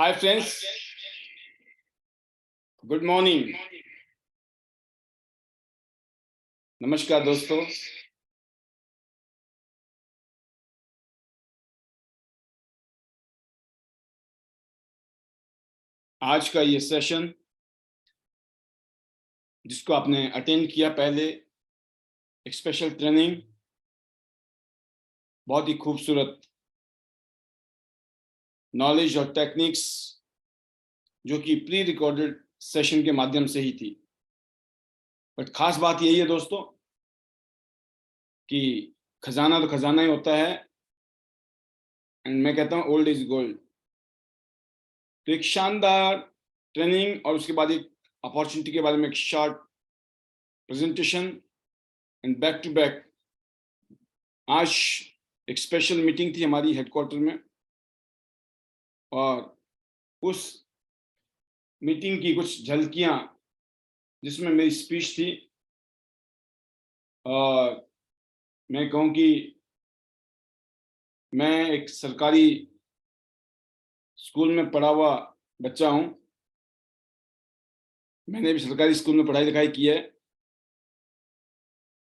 Hi friends, good morning. नमस्कार दोस्तों। आज का ये सेशन जिसको आपने अटेंड किया पहले, एक स्पेशल ट्रेनिंग, बहुत ही खूबसूरत नॉलेज और टेक्निक्स जो कि प्री रिकॉर्डेड सेशन के माध्यम से ही थी। बट खास बात यही है दोस्तों कि खजाना तो खजाना ही होता है, एंड मैं कहता हूँ ओल्ड इज गोल्ड। तो एक शानदार ट्रेनिंग और उसके बाद एक अपॉर्चुनिटी के बारे में एक short presentation and back to back. आज एक स्पेशल मीटिंग थी हमारी हेडक्वार्टर में, और उस मीटिंग की कुछ झलकियां जिसमें मेरी स्पीच थी। और मैं कहूँ कि मैं एक सरकारी स्कूल में पढ़ा हुआ बच्चा हूँ। मैंने भी सरकारी स्कूल में पढ़ाई लिखाई की है,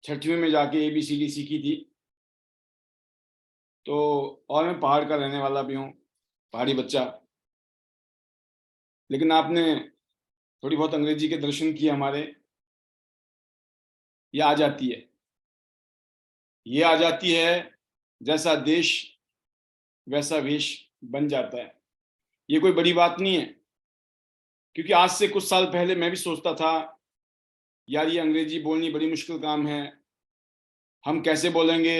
6वीं में जाके ABCD सीखी थी। तो और मैं पहाड़ का रहने वाला भी हूँ, पहाड़ी बच्चा। लेकिन आपने थोड़ी बहुत अंग्रेजी के दर्शन किए हमारे, ये आ जाती है, ये आ जाती है। जैसा देश वैसा वेश बन जाता है। ये कोई बड़ी बात नहीं है, क्योंकि आज से कुछ साल पहले मैं भी सोचता था यार ये अंग्रेजी बोलनी बड़ी मुश्किल काम है, हम कैसे बोलेंगे,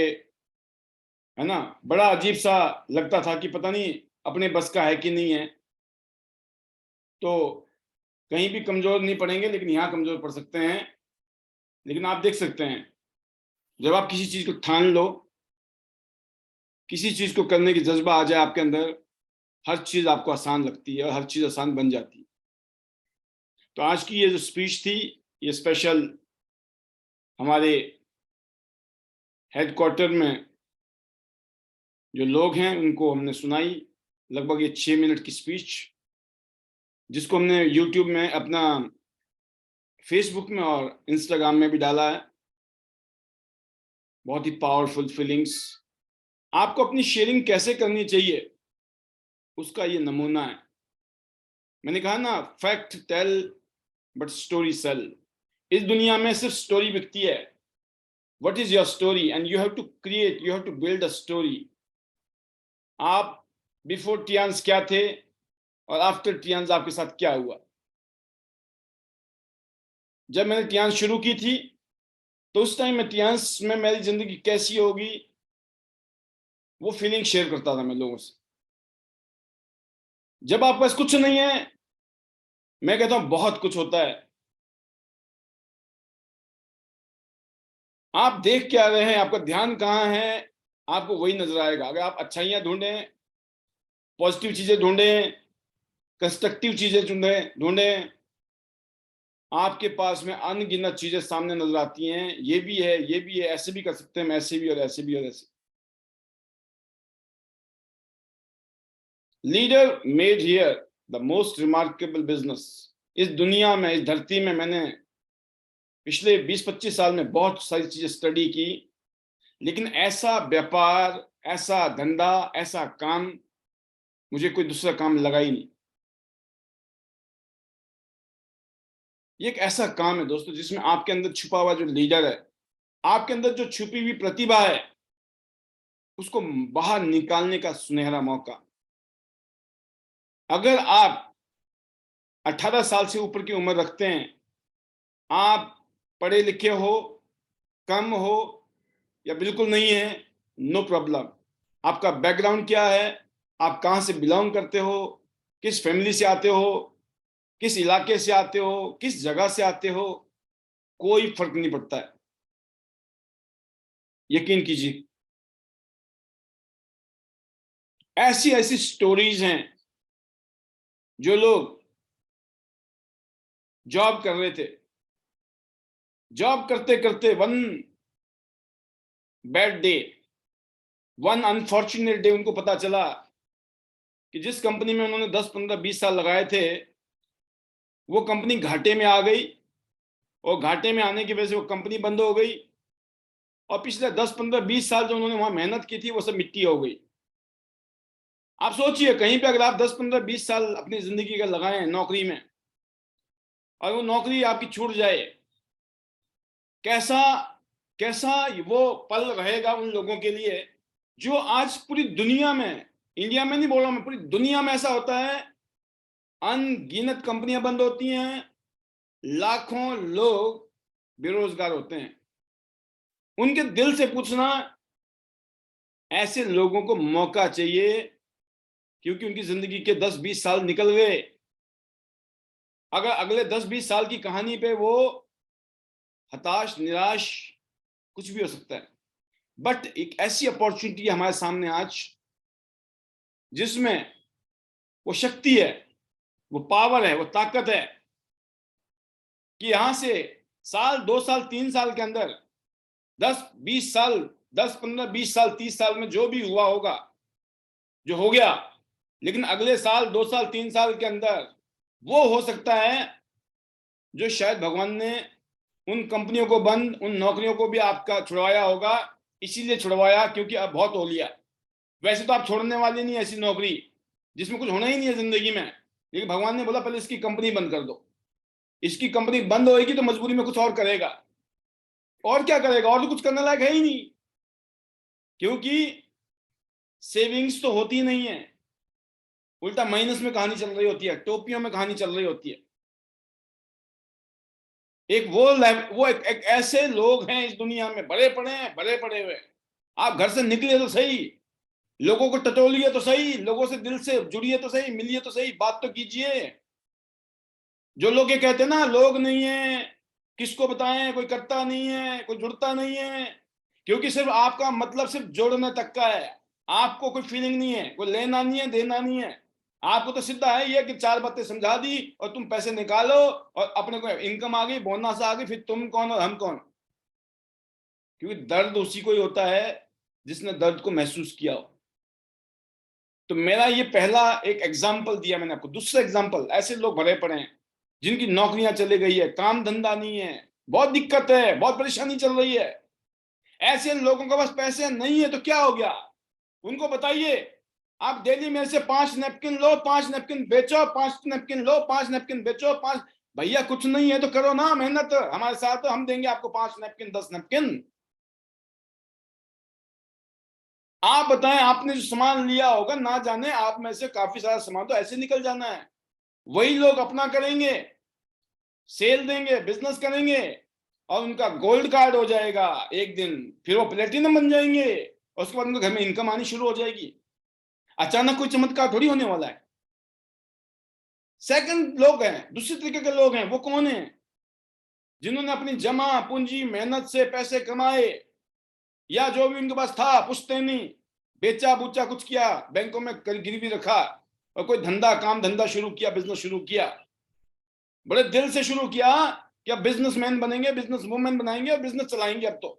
है ना। बड़ा अजीब सा लगता था कि पता नहीं अपने बस का है कि नहीं है। तो कहीं भी कमजोर नहीं पड़ेंगे, लेकिन यहाँ कमजोर पड़ सकते हैं। लेकिन आप देख सकते हैं, जब आप किसी चीज को ठान लो, किसी चीज को करने की जज्बा आ जाए आपके अंदर, हर चीज आपको आसान लगती है और हर चीज आसान बन जाती है। तो आज की ये जो स्पीच थी, ये स्पेशल हमारे हेडक्वार्टर में जो लोग हैं उनको हमने सुनाई। लगभग ये 6 मिनट की स्पीच, जिसको हमने यूट्यूब में, अपना फेसबुक में और इंस्टाग्राम में भी डाला है। बहुत ही पावरफुल फीलिंग्स। आपको अपनी शेयरिंग कैसे करनी चाहिए उसका ये नमूना है। मैंने कहा ना, fact tell but story sell. इस दुनिया में सिर्फ स्टोरी बिकती है। What is your story, and you have to create, you have to build a story. आप बिफोर टियान्स क्या थे और आफ्टर टियान्स आपके साथ क्या हुआ। जब मैंने टियान्स शुरू की थी तो उस टाइम में टियान्स में मेरी जिंदगी कैसी होगी वो फीलिंग शेयर करता था मैं लोगों से। जब आपके पास कुछ नहीं है, मैं कहता हूं बहुत कुछ होता है। आप देख क्या रहे हैं, आपका ध्यान कहाँ है, आपको वही नजर आएगा। अगर आप अच्छाइयां ढूंढें, पॉजिटिव चीजें ढूंढें, कंस्ट्रक्टिव चीजें ढूंढें, आपके पास में अनगिनत चीजें सामने नजर आती हैं। ये भी है, ये भी है, ऐसे भी कर सकते हैं, ऐसे भी और ऐसे भी और ऐसे। Leader made here the most remarkable business. इस दुनिया में, इस धरती में मैंने पिछले 20-25 साल में बहुत सारी चीजें स्टडी की, लेकिन ऐसा व्यापार, ऐसा धंधा, ऐसा काम मुझे कोई दूसरा काम लगा ही नहीं। ये एक ऐसा काम है दोस्तों जिसमें आपके अंदर छुपा हुआ जो लीडर है, आपके अंदर जो छुपी हुई प्रतिभा है, उसको बाहर निकालने का सुनहरा मौका। अगर आप 18 साल से ऊपर की उम्र रखते हैं, आप पढ़े लिखे हो, कम हो या बिल्कुल नहीं है, नो प्रॉब्लम। आपका बैकग्राउंड क्या है, आप कहां से बिलोंग करते हो, किस फैमिली से आते हो, किस इलाके से आते हो, किस जगह से आते हो, कोई फर्क नहीं पड़ता है। यकीन कीजिए, ऐसी ऐसी स्टोरीज हैं। जो लोग जॉब कर रहे थे, जॉब करते करते one bad day, one unfortunate day, उनको पता चला कि जिस कंपनी में उन्होंने 10, 15, 20 साल लगाए थे, वो कंपनी घाटे में आ गई, और घाटे में आने की वजह से वो कंपनी बंद हो गई, और पिछले 10, 15, 20 साल जो उन्होंने वहां मेहनत की थी वो सब मिट्टी हो गई। आप सोचिए, कहीं पे अगर आप 10, 15, 20 साल अपनी जिंदगी का लगाए नौकरी में, और वो नौकरी आपकी छूट जाए, कैसा कैसा वो पल रहेगा उन लोगों के लिए जो आज पूरी दुनिया में, इंडिया में नहीं बोल रहा मैं, पूरी दुनिया में ऐसा होता है, अनगिनत कंपनियां बंद होती हैं, लाखों लोग बेरोजगार होते हैं। उनके दिल से पूछना, ऐसे लोगों को मौका चाहिए, क्योंकि उनकी जिंदगी के 10-20 साल निकल गए। अगर अगले 10-20 साल की कहानी पे वो हताश, निराश, कुछ भी हो सकता है, बट एक ऐसी अपॉर्चुनिटी हमारे सामने आज, जिसमें वो शक्ति है, वो पावर है, वो ताकत है, कि यहां से साल, 2 साल, 3 साल के अंदर 10-20 साल, 10, 15, 20 साल, 30 साल में जो भी हुआ होगा, जो हो गया, लेकिन अगले साल, 2 साल, 3 साल के अंदर वो हो सकता है जो शायद भगवान ने उन कंपनियों को बंद, उन नौकरियों को भी आपका छुड़वाया होगा, इसीलिए छुड़वाया क्योंकि अब बहुत हो लिया। वैसे तो आप छोड़ने वाले नहीं ऐसी नौकरी जिसमें कुछ होना ही नहीं है जिंदगी में, लेकिन भगवान ने बोला पहले इसकी कंपनी बंद कर दो। इसकी कंपनी बंद होएगी तो मजबूरी में कुछ और करेगा, और क्या करेगा, और तो कुछ करने लायक है ही नहीं, क्योंकि सेविंग्स तो होती नहीं है, उल्टा माइनस में कहानी चल रही होती है, टोपियों में कहानी चल रही होती है। एक ऐसे लोग हैं इस दुनिया में, बड़े पड़े हैं, बड़े पड़े हुए। आप घर से निकले तो सही, लोगों को टटोलिए तो सही, लोगों से दिल से जुड़िए तो सही, मिलिए तो सही, बात तो कीजिए। जो लोग ये कहते हैं ना, लोग नहीं है, किसको बताएं, कोई करता नहीं है, कोई जुड़ता नहीं है, क्योंकि सिर्फ आपका मतलब सिर्फ जोड़ने तक का है। आपको कोई फीलिंग नहीं है, कोई लेना नहीं है, देना नहीं है। आपको तो सीधा है ये कि 4 बातें समझा दी और तुम पैसे निकालो, और अपने को इनकम आ गई, बोनस आ गई, फिर तुम कौन और हम कौन। क्योंकि दर्द उसी को ही होता है जिसने दर्द को महसूस किया हो। तो मेरा ये पहला एक एग्जाम्पल दिया मैंने आपको। दूसरा एग्जाम्पल, ऐसे लोग भरे पड़े हैं जिनकी नौकरियां चली गई है, काम धंधा नहीं है, बहुत दिक्कत है, बहुत परेशानी चल रही है। ऐसे लोगों के पास पैसे नहीं है तो क्या हो गया, उनको बताइए, आप डेली में से 5 नैपकिन लो, 5 नैपकिन बेचो, 5 नैपकिन लो, 5 नैपकिन बेचो, 5। भैया कुछ नहीं है तो करो ना मेहनत, हमारे साथ तो हम देंगे आपको 5 नैपकिन, 10 नैपकिन। आप बताएं, आपने जो सामान लिया होगा, ना जाने आप में से काफी सारा सामान तो ऐसे निकल जाना है। वही लोग अपना करेंगे, सेल देंगे, बिजनेस करेंगे, और उनका गोल्ड कार्ड हो जाएगा एक दिन, फिर वो प्लेटिनम बन जाएंगे, और उसके बाद उनके घर में इनकम आनी शुरू हो जाएगी। अचानक कोई चमत्कार थोड़ी होने वाला है। सेकंड लोग हैं, दूसरे तरीके के लोग हैं, वो कौन है? जिन्होंने अपनी जमा पूंजी, मेहनत से पैसे कमाए, या जो भी उनके पास था पुश्तैनी, बेचा बूचा कुछ किया, बैंकों में गिरवी रखा, और कोई धंधा, काम धंधा शुरू किया, बिजनेस शुरू किया, बड़े दिल से शुरू किया कि अब बिजनेसमैन बनेंगे, बिजनेस वुमेन बनाएंगे और बिजनेस चलाएंगे। अब तो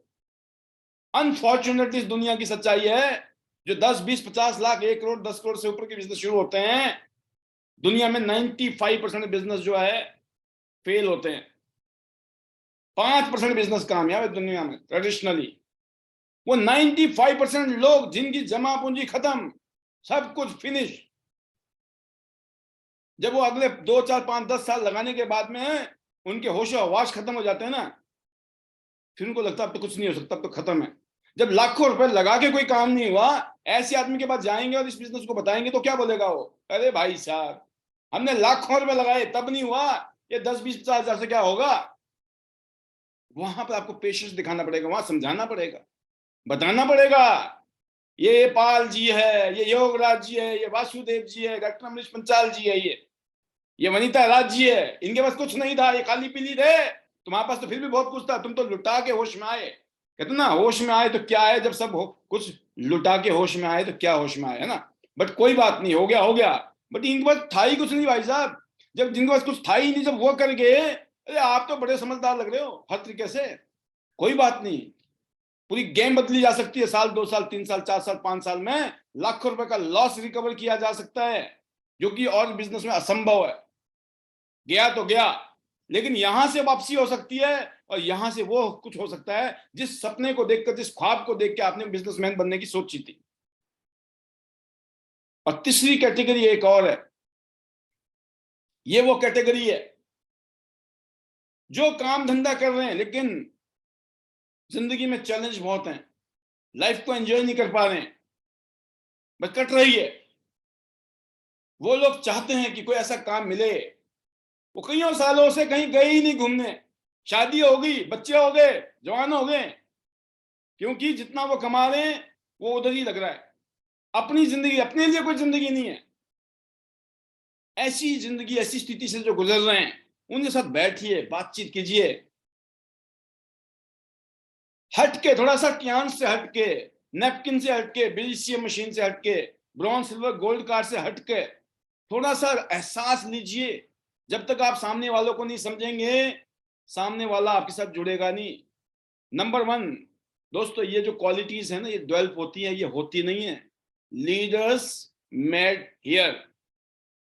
अनफॉर्चुनेटली इस दुनिया की सच्चाई है, जो 10, 20, 50 लाख, 1 करोड़, 10 करोड़ से ऊपर के बिजनेस शुरू होते हैं, दुनिया में 95% बिजनेस जो है फेल होते हैं। 5% बिजनेस कामयाब है दुनिया में ट्रेडिशनली। वो 95% लोग जिनकी जमा पूंजी खत्म, सब कुछ फिनिश, जब वो अगले 2, 4, 5, 10 साल लगाने के बाद में उनके होशो हवास खत्म हो जाते हैं ना, फिर उनको लगता है अब तो कुछ नहीं हो सकता, अब तो खत्म है। जब लाखों रुपए लगा के कोई काम नहीं हुआ, ऐसे आदमी के पास जाएंगे और इस बिजनेस को बताएंगे तो क्या बोलेगा वो? अरे भाई साहब, हमने लाखों रुपए लगाए तब नहीं हुआ, ये 10, 20, 50 हजार से क्या होगा? वहां पर आपको पेशेंस दिखाना पड़ेगा, वहां समझाना पड़ेगा, बताना पड़ेगा। ये पाल जी है, ये योगराज जी है, ये वासुदेव जी है, डॉक्टर अमरीश पंचाल जी है, ये वनीता राज जी है। इनके पास कुछ नहीं था, ये खाली पीली थे, तुम्हारे पास तो फिर भी बहुत कुछ था, तुम तो लुटा के होश में आए। कहते ना, होश में आए तो क्या है, जब सब कुछ लुटा के होश में आए तो क्या होश में आए, है ना। बट कोई बात नहीं, हो गया हो गया। बट इनके पास था ही कुछ नहीं भाई साहब। जब जिनके पास कुछ था ही नहीं, जब वो कर गए, अरे आप तो बड़े समझदार लग रहे हो हर तरीके से। कोई बात नहीं, पूरी गेम बदली जा सकती है, साल, 2 साल, 3 साल, 4 साल, 5 साल में लाखों रुपए का लॉस रिकवर किया जा सकता है। जो कि और बिजनेस में असंभव है। गया तो गया, लेकिन यहां से वापसी हो सकती है और यहां से वो कुछ हो सकता है जिस सपने को देखकर, जिस ख्वाब को देख के आपने बिजनेसमैन बनने की सोची थी। और तीसरी कैटेगरी एक और है, ये वो कैटेगरी है जो काम धंधा कर रहे हैं लेकिन जिंदगी में चैलेंज बहुत हैं, लाइफ को एंजॉय नहीं कर पा रहे हैं, बस कट रही है। वो लोग चाहते हैं कि कोई ऐसा काम मिले। वो कईयों सालों से कहीं गए ही नहीं घूमने, शादी हो गई, बच्चे हो गए, जवान हो गए, क्योंकि जितना वो कमा रहे हैं वो उधर ही लग रहा है। अपनी जिंदगी, अपने लिए कोई जिंदगी नहीं है। ऐसी जिंदगी, ऐसी स्थिति से जो गुजर रहे हैं, उनके साथ बैठिए, बातचीत कीजिए, हटके, थोड़ा सा क्यांस से हटके, नैपकिन से हटके, बीसीएम मशीन से हटके, ब्रॉन्ज सिल्वर गोल्ड कार्ड से हटके थोड़ा सा एहसास लीजिए। जब तक आप सामने वालों को नहीं समझेंगे, सामने वाला आपके साथ जुड़ेगा नहीं। नंबर वन दोस्तों, ये जो क्वालिटीज है ना, ये डेवलप होती है, ये होती नहीं है। लीडर्स मेड हियर,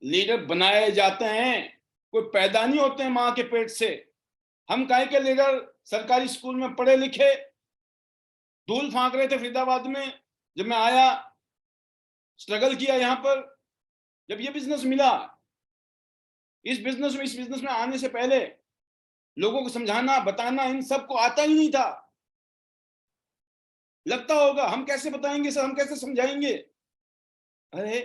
लीडर बनाए जाते हैं, कोई पैदा नहीं होते हैं मां के पेट से। हम काहे के लीडर सरकारी स्कूल में पढ़े लिखे, धूल फांक रहे थे फरीदाबाद में, जब मैं आया, स्ट्रगल किया यहां पर, जब ये बिजनेस मिला, इस बिजनेस में आने से पहले लोगों को समझाना, बताना, इन सबको आता ही नहीं था। लगता होगा हम कैसे बताएंगे सर, हम कैसे समझाएंगे। अरे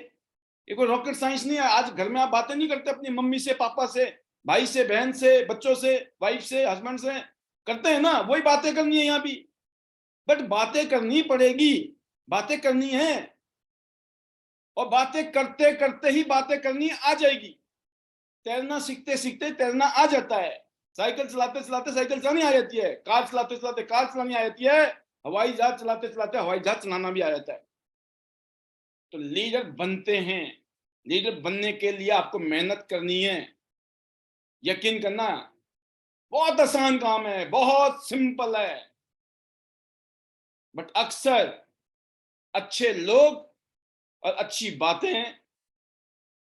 ये कोई रॉकेट साइंस नहीं है। आज घर में आप बातें नहीं करते अपनी मम्मी से, पापा से, भाई से, बहन से, बच्चों से, वाइफ से, हस्बैंड से, करते हैं ना, वही बातें करनी है यहाँ भी। बट बातें करनी पड़ेगी, बातें करनी है, और बातें करते करते ही बातें करनी आ जाएगी। तैरना सीखते सीखते तैरना आ जाता है, साइकिल चलाते चलाते साइकिल चलानी आ जाती है, कार चलाते चलाते कार चलानी आ जाती है, हवाई जहाज चलाते चलाते हवाई जहाज चलाना भी आ जाता है। तो लीडर बनते हैं, लीडर बनने के लिए आपको मेहनत करनी है। यकीन करना, बहुत आसान काम है, बहुत सिंपल है, बट अक्सर अच्छे लोग और अच्छी बातें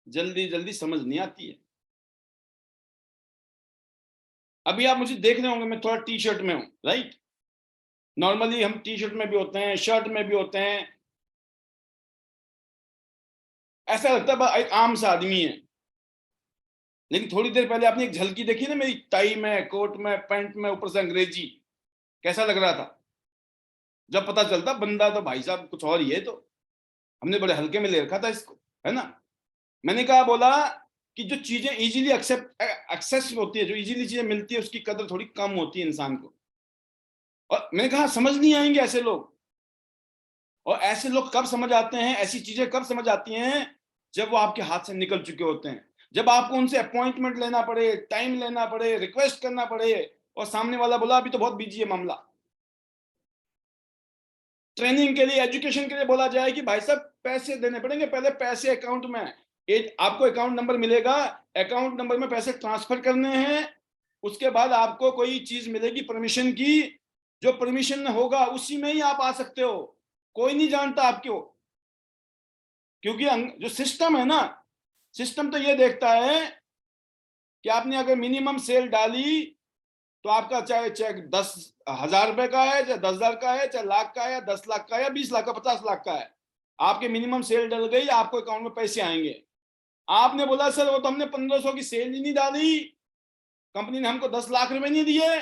जल्दी जल्दी समझ नहीं आती है। अभी आप मुझे देख रहे होंगे, मैं थोड़ा टी शर्ट में हूं, राइट। नॉर्मली हम टी शर्ट में भी होते हैं, शर्ट में भी होते हैं, ऐसा लगता है एक आम सा आदमी है। लेकिन थोड़ी देर पहले आपने एक झलकी देखी ना मेरी, टाई में, कोट में, पैंट में, ऊपर से अंग्रेजी, कैसा लग रहा था। जब पता चलता बंदा तो भाई साहब कुछ और ही है, तो हमने बड़े हल्के में ले रखा था इसको, है ना। मैंने कहा, बोला कि जो चीजें इजीली एक्सेस होती है, जो इजीली चीजें मिलती है, उसकी कदर थोड़ी कम होती है इंसान को। और मैंने कहा समझ नहीं आएंगे ऐसे लोग। और ऐसे लोग कब समझ आते हैं, ऐसी चीजें कब समझ आती हैं, जब वो आपके हाथ से निकल चुके होते हैं, जब आपको उनसे अपॉइंटमेंट लेना पड़े, टाइम लेना पड़े, रिक्वेस्ट करना पड़े, और सामने वाला बोला अभी तो बहुत बिजी है मामला। ट्रेनिंग के लिए, एजुकेशन के लिए बोला जाए कि भाई साहब पैसे देने पड़ेंगे, पहले पैसे अकाउंट में, एक आपको अकाउंट नंबर मिलेगा, अकाउंट नंबर में पैसे ट्रांसफर करने हैं, उसके बाद आपको कोई चीज मिलेगी परमिशन की, जो परमिशन होगा उसी में ही आप आ सकते हो, कोई नहीं जानता आपको। क्योंकि जो सिस्टम है ना, सिस्टम तो ये देखता है कि आपने अगर मिनिमम सेल डाली, तो आपका चाहे चेक 10,000 रुपए का है, चाहे 10,000 का है, चाहे लाख का है, या 10 लाख का है, या 20 लाख का, 50 लाख का है, आपके मिनिमम सेल डल गई, आपको अकाउंट में पैसे आएंगे। आपने बोला सर वो तो हमने 1500 की सेल ही नहीं डाली, कंपनी ने हमको 10 लाख रुपए नहीं दिए,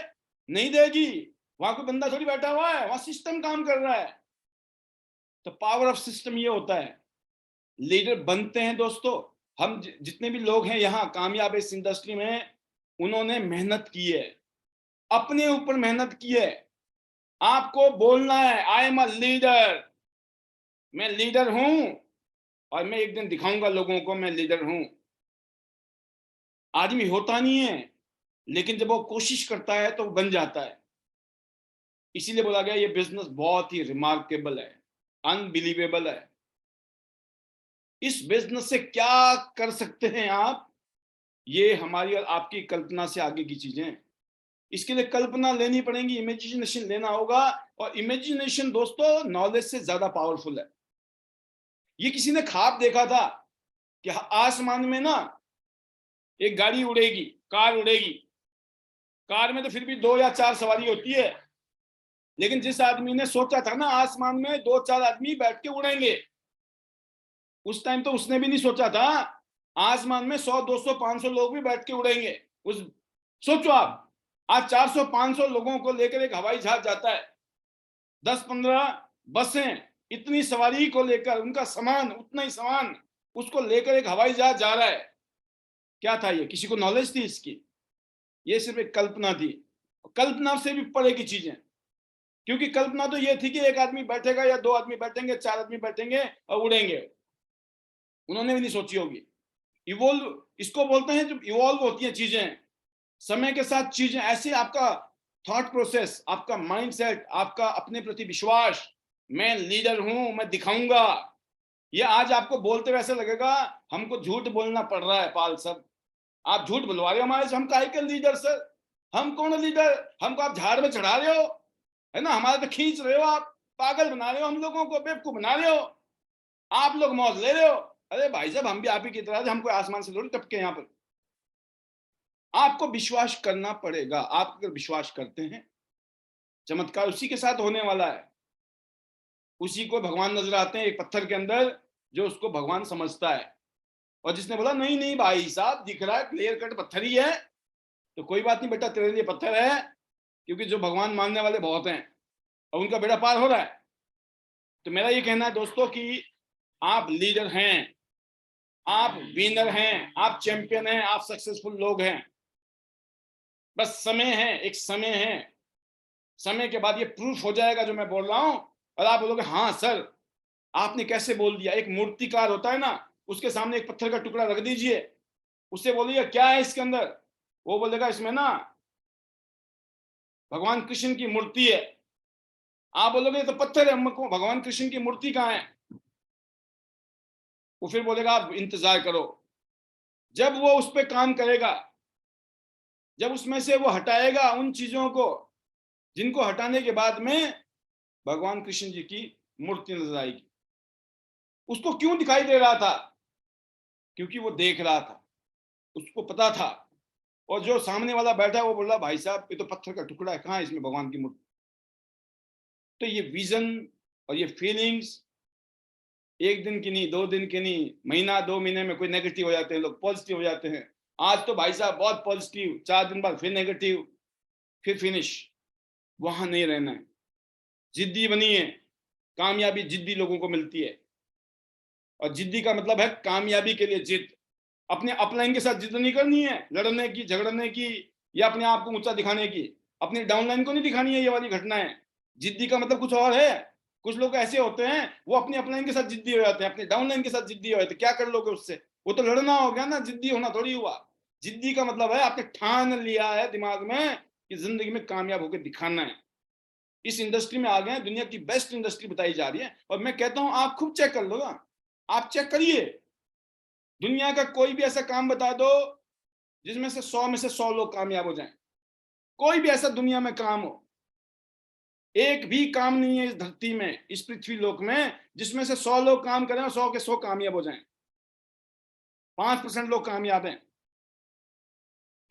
नहीं देगी। वहां कोई बंदा थोड़ी बैठा हुआ है, वहां सिस्टम काम कर रहा है। तो पावर ऑफ सिस्टम ये होता है। लीडर बनते हैं दोस्तों, हम जितने भी लोग हैं यहाँ कामयाब इस इंडस्ट्री में, उन्होंने मेहनत की है, अपने ऊपर मेहनत की है। आपको बोलना है आई एम अ लीडर, मैं लीडर हूं, और मैं एक दिन दिखाऊंगा लोगों को मैं लीडर हूं। आदमी होता नहीं है, लेकिन जब वो कोशिश करता है तो वो बन जाता है। इसीलिए बोला गया ये बिजनेस बहुत ही रिमार्केबल है, अनबिलीवेबल है। इस बिजनेस से क्या कर सकते हैं आप, ये हमारी और आपकी कल्पना से आगे की चीजें हैं। इसके लिए कल्पना लेनी पड़ेगी, इमेजिनेशन लेना होगा, और इमेजिनेशन दोस्तों नॉलेज से ज्यादा पावरफुल है। ये किसी ने ख्वाब देखा था, कि आसमान में ना एक गाड़ी उड़ेगी, कार उड़ेगी, कार में तो फिर भी 2 या 4 सवारी होती है, लेकिन जिस आदमी ने सोचा था ना आसमान में 2-4 आदमी बैठ के उड़ेंगे, उस टाइम तो उसने भी नहीं सोचा था आसमान में 100, 200, 500 लोग भी बैठ के उड़ेंगे। उस सोचो आप, आज 400-500 लोगों को लेकर एक हवाई जहाज जाता है, 10-15 बसें, इतनी सवारी को लेकर, उनका सामान, उतना ही सामान उसको लेकर एक हवाई जहाज जा रहा है। क्या था ये? किसी को नॉलेज थी इसकी? ये सिर्फ एक कल्पना थी। कल्पना से भी परे की चीजें, क्योंकि कल्पना तो ये थी कि एक आदमी बैठेगा या 2 आदमी बैठेंगे, 4 आदमी बैठेंगे और उड़ेंगे। उन्होंने भी नहीं सोची होगी। इवॉल्व इसको बोलते हैं, जब इवॉल्व होती हैं चीजें, समय के साथ चीजें ऐसे, आपका थॉट प्रोसेस, आपका माइंडसेट, आपका अपने प्रति विश्वास, मैं लीडर हूं, मैं दिखाऊंगा। ये आज आपको बोलते वैसे लगेगा हमको झूठ बोलना पड़ रहा है पाल साहब, आप झूठ बुलवा रहे हो हमारे से, हम काहे के लीडर सर? हम कौन लीडर? हमको आप झाड़ में चढ़ा रहे हो, है ना, हमारे पे खींच रहे हो, आप पागल बना रहे हो, हम लोगों को बेवकूफ बना रहे हो, आप लोग मौज ले रहे हो। अरे भाई साहब, हम भी आप ही की तरह, हमको आसमान से थोड़ी टपके यहाँ पर। आपको विश्वास करना पड़ेगा। आप अगर विश्वास करते हैं, चमत्कार उसी के साथ होने वाला है। उसी को भगवान नजर आते हैं एक पत्थर के अंदर, जो उसको भगवान समझता है। और जिसने बोला नहीं नहीं भाई साहब, दिख रहा है क्लियर कट पत्थर ही है, तो कोई बात नहीं बेटा, तेरे लिए पत्थर है, क्योंकि जो भगवान मानने वाले बहुत हैं और उनका बेड़ा पार हो रहा है। तो मेरा ये कहना है दोस्तों कि आप लीडर हैं, आप विनर हैं, आप चैंपियन हैं, आप सक्सेसफुल लोग हैं। बस समय है, एक समय है, समय के बाद ये प्रूफ हो जाएगा जो मैं बोल रहा हूं, और आप बोलोगे हाँ सर आपने कैसे बोल दिया। एक मूर्तिकार होता है ना, उसके सामने एक पत्थर का टुकड़ा रख दीजिए, उससे बोलिए क्या है इसके अंदर, वो बोलेगा इसमें ना भगवान कृष्ण की मूर्ति है। आप बोलोगे तो पत्थर है, हमको भगवान कृष्ण की मूर्ति कहाँ है? वो फिर बोलेगा आप इंतजार करो। जब वो उस पर काम करेगा, जब उसमें से वो हटाएगा उन चीजों को जिनको हटाने के बाद में भगवान कृष्ण जी की मूर्ति नजर आएगी। उसको क्यों दिखाई दे रहा था? क्योंकि वो देख रहा था, उसको पता था। और जो सामने वाला बैठा वो बोला भाई साहब ये तो पत्थर का टुकड़ा है, कहाँ है इसमें भगवान की मूर्ति? तो ये विजन और ये फीलिंग्स एक दिन की नहीं, 2 दिन की नहीं, महीना 2 महीने में कोई नेगेटिव हो जाते हैं लोग, पॉजिटिव हो जाते हैं। आज तो भाई साहब बहुत पॉजिटिव, 4 दिन बाद फिर नेगेटिव, फिर फिनिश। वहां नहीं रहना है, जिद्दी बनिए। कामयाबी जिद्दी लोगों को मिलती है, और जिद्दी का मतलब है कामयाबी के लिए जिद। अपने अपलाइन के साथ जिद नहीं करनी है, लड़ने की, झगड़ने की, या अपने आप को ऊंचा दिखाने की। अपनी डाउनलाइन को नहीं दिखानी है ये वाली घटनाएं। जिद्दी का मतलब कुछ और है। कुछ लोग ऐसे होते हैं वो अपनी अपलाइन के साथ जिद्दी हो जाते हैं, अपने डाउनलाइन के साथ जिद्दी हो जाते हैं। क्या कर लोगे उससे? वो तो लड़ना हो गया ना, जिद्दी होना थोड़ी हुआ। जिद्दी का मतलब है आपने ठान लिया है दिमाग में कि जिंदगी में कामयाब होकर दिखाना है। इस इंडस्ट्री में आ गए हैं, दुनिया की बेस्ट इंडस्ट्री बताई जा रही है, और मैं कहता हूं आप खुद चेक कर लो ना, आप चेक करिए। दुनिया का कोई भी ऐसा काम बता दो जिसमें से 100 में से 100 लोग कामयाब हो जाएं। कोई भी ऐसा दुनिया में काम हो, एक भी काम नहीं है इस धरती में, इस पृथ्वी लोक में, जिसमें से 100 लोग काम करें और 100 के 100 कामयाब हो जाएं। 5% लोग कामयाब हैं।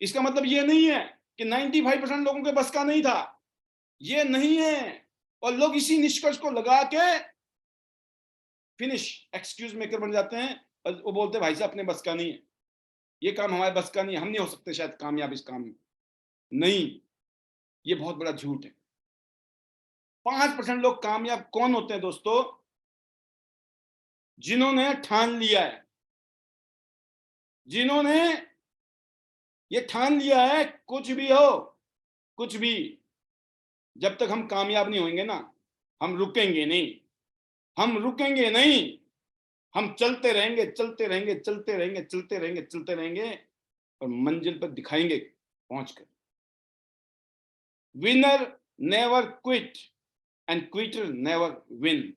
इसका मतलब ये नहीं है कि 95% लोगों के बस का नहीं था, ये नहीं है। और लोग इसी निष्कर्ष को लगा के फिनिश एक्सक्यूज मेकर बन जाते हैं, और वो बोलते हैं भाई साहब अपने बस का नहीं है, ये काम हमारे बस का नहीं है, हम नहीं हो सकते शायद कामयाब इस काम में। नहीं, ये बहुत बड़ा झूठ है। 5% लोग कामयाब कौन होते हैं दोस्तों? जिन्होंने ठान लिया है, जिन्होंने ये ठान लिया है कुछ भी हो, कुछ भी, जब तक हम कामयाब नहीं होंगे ना, हम रुकेंगे नहीं, हम रुकेंगे नहीं, हम चलते रहेंगे, चलते रहेंगे, चलते रहेंगे, चलते रहेंगे, चलते रहेंगे, और मंजिल पर दिखाएंगे पहुंचकर। Winner never quit and Quetta never win.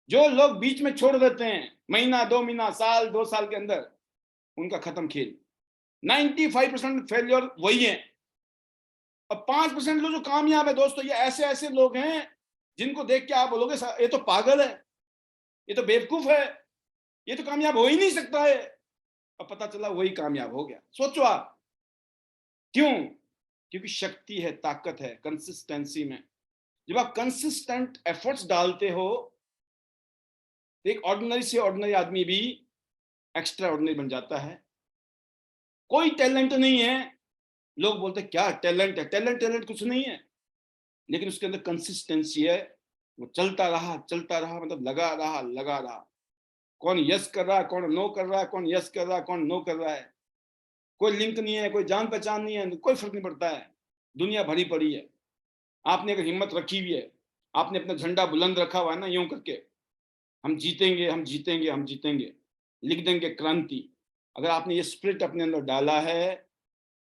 जो लोग बीच में छोड़ देते हैं, महीना, 2 महीना, साल, 2 साल के अंदर, उनका खत्म खेल। 95% फेलियर वही है। और 5% लोग जो कामयाब है दोस्तों, ये ऐसे ऐसे लोग हैं जिनको देख के आप बोलोगे ये तो पागल है, ये तो बेवकूफ है, ये तो कामयाब हो ही नहीं सकता है। अब पता चला वही कामयाब हो गया। सोचो आप, क्यों? क्योंकि शक्ति है, ताकत है कंसिस्टेंसी में। जब आप कंसिस्टेंट एफर्ट्स डालते हो, तो एक ऑर्डिनरी से ऑर्डिनरी आदमी भी एक्स्ट्रा ऑर्डिनरी बन जाता है। कोई टैलेंट नहीं है, लोग बोलते क्या टैलेंट है, टैलेंट टैलेंट कुछ नहीं है, लेकिन उसके अंदर कंसिस्टेंसी है। वो चलता रहा, मतलब लगा रहा। कौन यस कर रहा है, कौन नो कर रहा है, कौन यस कर रहा है, कौन नो कर रहा है, कोई लिंक नहीं है, कोई जान पहचान नहीं है, कोई फर्क नहीं पड़ता है। दुनिया भरी पड़ी है। आपने अगर हिम्मत रखी हुई है, आपने अपना झंडा बुलंद रखा हुआ है ना, यूं करके, हम जीतेंगे, हम जीतेंगे, हम जीतेंगे, लिख देंगे क्रांति। अगर आपने ये स्पिरिट अपने अंदर डाला है,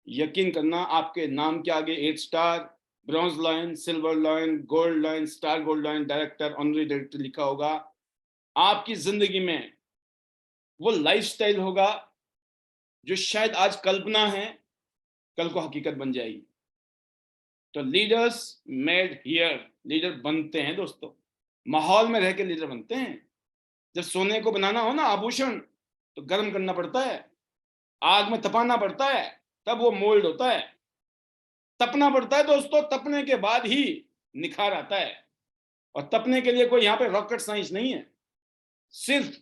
यकीन करना आपके नाम के आगे 8 star, bronze lion, silver lion, gold lion, star gold lion, director, honorary director लिखा होगा। आपकी जिंदगी में वो लाइफस्टाइल होगा जो शायद आज कल्पना है, कल को हकीकत बन जाएगी। तो लीडर्स मेड हियर, लीडर बनते हैं दोस्तों, माहौल में रह के लीडर बनते हैं। जब सोने को बनाना हो ना आभूषण, तो गर्म करना पड़ता है, आग में तपाना पड़ता है, तब वो मोल्ड होता है। तपना पड़ता है दोस्तों, तपने के बाद ही निखार आता है। और तपने के लिए कोई यहाँ पे रॉकेट साइंस नहीं है। सिर्फ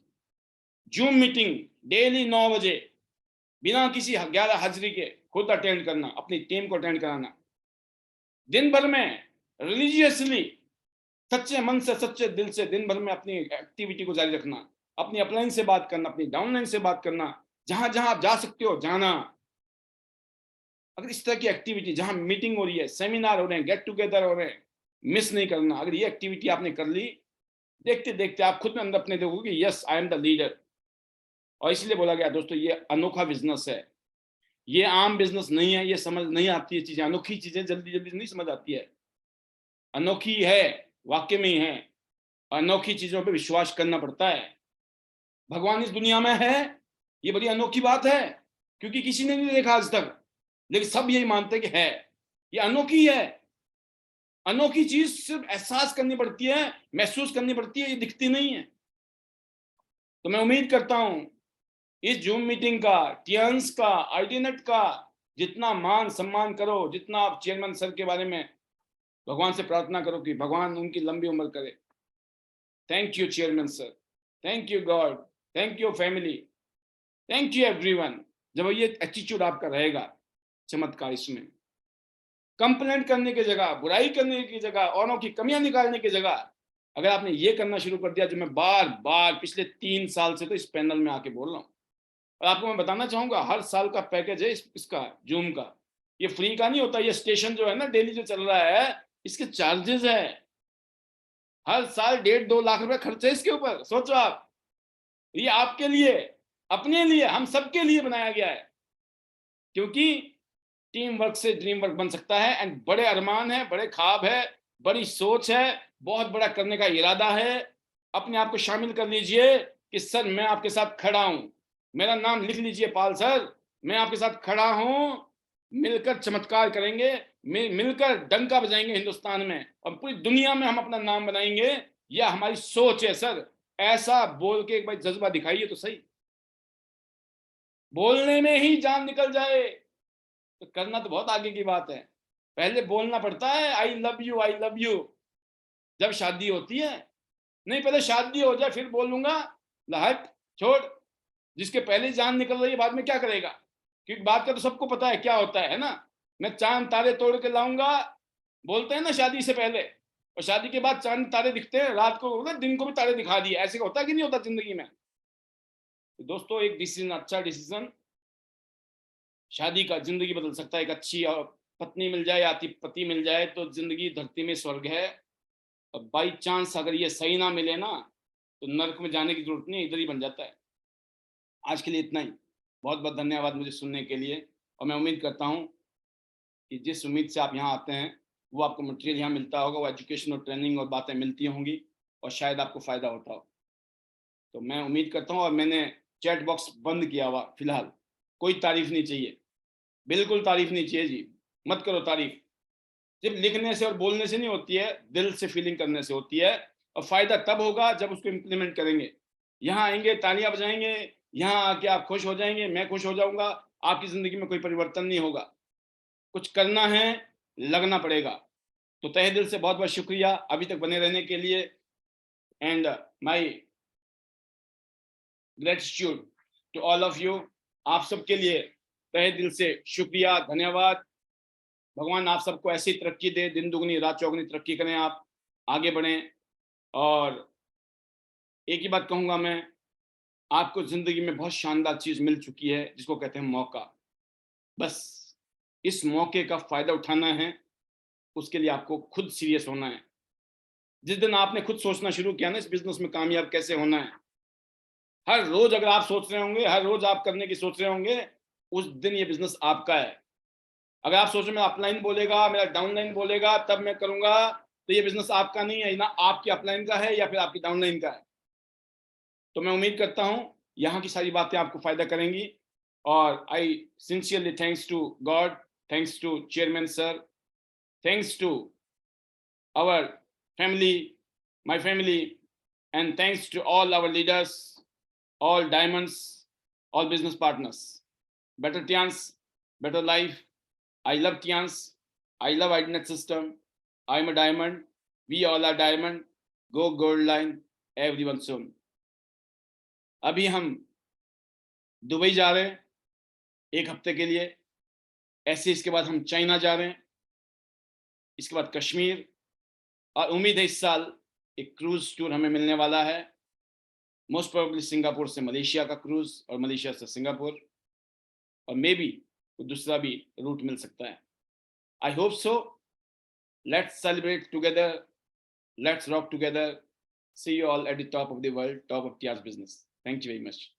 जूम मीटिंग डेली 9 बजे बिना किसी 11 हाजिरी के खुद अटेंड करना, अपनी टीम को अटेंड कराना, दिन भर में रिलीजियसली सच्चे मन से सच्चे दिल से दिन भर में अपनी एक्टिविटी को जारी रखना, अपनी अपलाइन से बात करना, अपनी डाउनलाइन से बात करना, जहां जहां आप जा सकते हो जाना। अगर इस तरह की एक्टिविटी, जहां मीटिंग हो रही है, सेमिनार हो रहे हैं, गेट टुगेदर हो रहे हैं, मिस नहीं करना। अगर ये एक्टिविटी आपने कर ली, देखते देखते आप खुद में अंदर अपने देखोगे yes I am the leader. और इसलिए बोला गया दोस्तों, ये अनोखा बिजनेस है, ये आम बिजनेस नहीं है। ये समझ नहीं आती है चीजें, अनोखी चीजें जल्दी जल्दी नहीं समझ आती है। अनोखी है, वाकई में ही है। अनोखी चीजों पे विश्वास करना पड़ता है। भगवान इस दुनिया में है, ये बड़ी अनोखी बात है, क्योंकि किसी ने नहीं देखा आज तक, लेकिन सब यही मानते हैं कि है। ये अनोखी है। अनोखी चीज सिर्फ एहसास करनी पड़ती है, महसूस करनी पड़ती है, ये दिखती नहीं है। तो मैं उम्मीद करता हूं इस जूम मीटिंग का, टियंस का, आईडीनेट का जितना मान सम्मान करो, जितना आप चेयरमैन सर के बारे में भगवान से प्रार्थना करो कि भगवान उनकी लंबी उम्र करे। Thank you chairman sir, thank you God, thank you family, thank you everyone. जब ये एटीट्यूड आपका रहेगा, चमत्कार इसमें। कंप्लेंट करने की जगह, बुराई करने की जगह, औरों की कमियां निकालने की जगह, अगर आपने ये करना शुरू कर दिया, जो मैं बार बार पिछले 3 साल से तो इस पैनल में आके बोल रहा हूँ, और आपको मैं बताना चाहूंगा, हर साल का पैकेज है इसका जूम का। ये फ्री का नहीं होता। ये स्टेशन जो है ना डेली जो चल रहा है, इसके चार्जेस है। हर साल 1.5-2 लाख रुपए खर्च है इसके ऊपर। सोचो आप, ये आपके लिए, अपने लिए, हम सबके लिए बनाया गया है, क्योंकि टीम वर्क से ड्रीम वर्क बन सकता है। एंड बड़े अरमान है, बड़े ख्वाब है, बड़ी सोच है, बहुत बड़ा करने का इरादा है। अपने आप को शामिल कर लीजिए कि सर मैं आपके साथ खड़ा हूं, मेरा नाम लिख लीजिए पाल सर, मैं आपके साथ खड़ा हूं। मिलकर चमत्कार करेंगे, मिलकर डंका बजाएंगे हिंदुस्तान में, और पूरी दुनिया में हम अपना नाम बनाएंगे। यह हमारी सोच है सर। ऐसा बोल के एक बार जज्बा दिखाइए तो सही। बोलने में ही जान निकल जाए तो करना तो बहुत आगे की बात है। पहले बोलना पड़ता है I love you, I love you, जब शादी होती है। नहीं, पहले शादी हो जाए फिर बोलूंगा, हट छोड़। जिसके पहले जान निकल रही है, बाद में क्या करेगा? क्योंकि बात का तो सबको पता है क्या होता है ना। मैं चांद तारे तोड़ के लाऊंगा बोलते हैं ना शादी से पहले, और शादी के बाद चांद तारे दिखते हैं, रात को ना दिन को भी तारे दिखा दिए। ऐसे होता कि नहीं होता जिंदगी में? तो दोस्तों एक डिसीजन, अच्छा डिसीजन शादी का जिंदगी बदल सकता है। एक अच्छी और पत्नी मिल जाए, आती पति मिल जाए, तो जिंदगी धरती में स्वर्ग है। और बाई चांस अगर ये सही ना मिले ना, तो नर्क में जाने की जरूरत नहीं, इधर ही बन जाता है। आज के लिए इतना ही। बहुत बहुत धन्यवाद मुझे सुनने के लिए। और मैं उम्मीद करता हूँ कि जिस उम्मीद से आप यहाँ आते हैं, वो आपको मटेरियल यहाँ मिलता होगा, वो एजुकेशन और ट्रेनिंग और बातें मिलती होंगी, और शायद आपको फ़ायदा होता हो। तो मैं उम्मीद करता हूँ, और मैंने चैट बॉक्स बंद किया हुआ फिलहाल। कोई तारीफ नहीं चाहिए, बिल्कुल तारीफ नहीं चाहिए जी, मत करो तारीफ। सिर्फ लिखने से और बोलने से नहीं होती है, दिल से फीलिंग करने से होती है। और फायदा तब होगा जब उसको इम्प्लीमेंट करेंगे। यहाँ आएंगे, तालियां बजाएंगे, यहाँ आके आप खुश हो जाएंगे, मैं खुश हो जाऊंगा, आपकी जिंदगी में कोई परिवर्तन नहीं होगा। कुछ करना है, लगना पड़ेगा। तो तहे दिल से बहुत बहुत शुक्रिया अभी तक बने रहने के लिए, and my gratitude to all of you. आप सबके लिए तहे दिल से शुक्रिया, धन्यवाद। भगवान आप सबको ऐसी तरक्की दे, दिन दुगनी रात चौगुनी तरक्की करें, आप आगे बढ़ें। और एक ही बात कहूंगा मैं, आपको जिंदगी में बहुत शानदार चीज मिल चुकी है जिसको कहते हैं मौका। बस इस मौके का फायदा उठाना है, उसके लिए आपको खुद सीरियस होना है। जिस दिन आपने खुद सोचना शुरू किया ना इस बिजनेस में कामयाब कैसे होना है, हर रोज अगर आप सोच रहे होंगे, हर रोज आप करने की सोच रहे होंगे, उस दिन ये बिजनेस आपका है। अगर आप सोच रहे मेरा अपलाइन बोलेगा, मेरा डाउनलाइन बोलेगा तब मैं करूंगा, तो ये बिजनेस आपका नहीं है, ना आपकी अपलाइन का है या फिर आपकी डाउनलाइन का है। तो मैं उम्मीद करता हूं यहाँ की सारी बातें आपको फायदा करेंगी। और I sincerely thanks to God, thanks to chairman sir, thanks to our family, my family, and thanks to all our leaders, all diamonds, all business partners. Better Tians, better life. I love Tians. I love IDNet system. I'm a diamond. We all are diamond. Go gold line. Everyone soon. अभी हम Dubai जा रहे हैं एक हफ्ते के लिए, ऐसे इसके बाद हम चाइना जा रहे हैं, इसके बाद कश्मीर, और उम्मीद है इस साल एक क्रूज टूर हमें मिलने वाला है। मोस्ट प्रोबेबली सिंगापुर से मलेशिया का क्रूज और मलेशिया से सिंगापुर, और मे बी दूसरा भी रूट मिल सकता है। I hope so. Let's celebrate together, let's rock together. See you all at the top of the world, top of टियाज business. Thank you very much.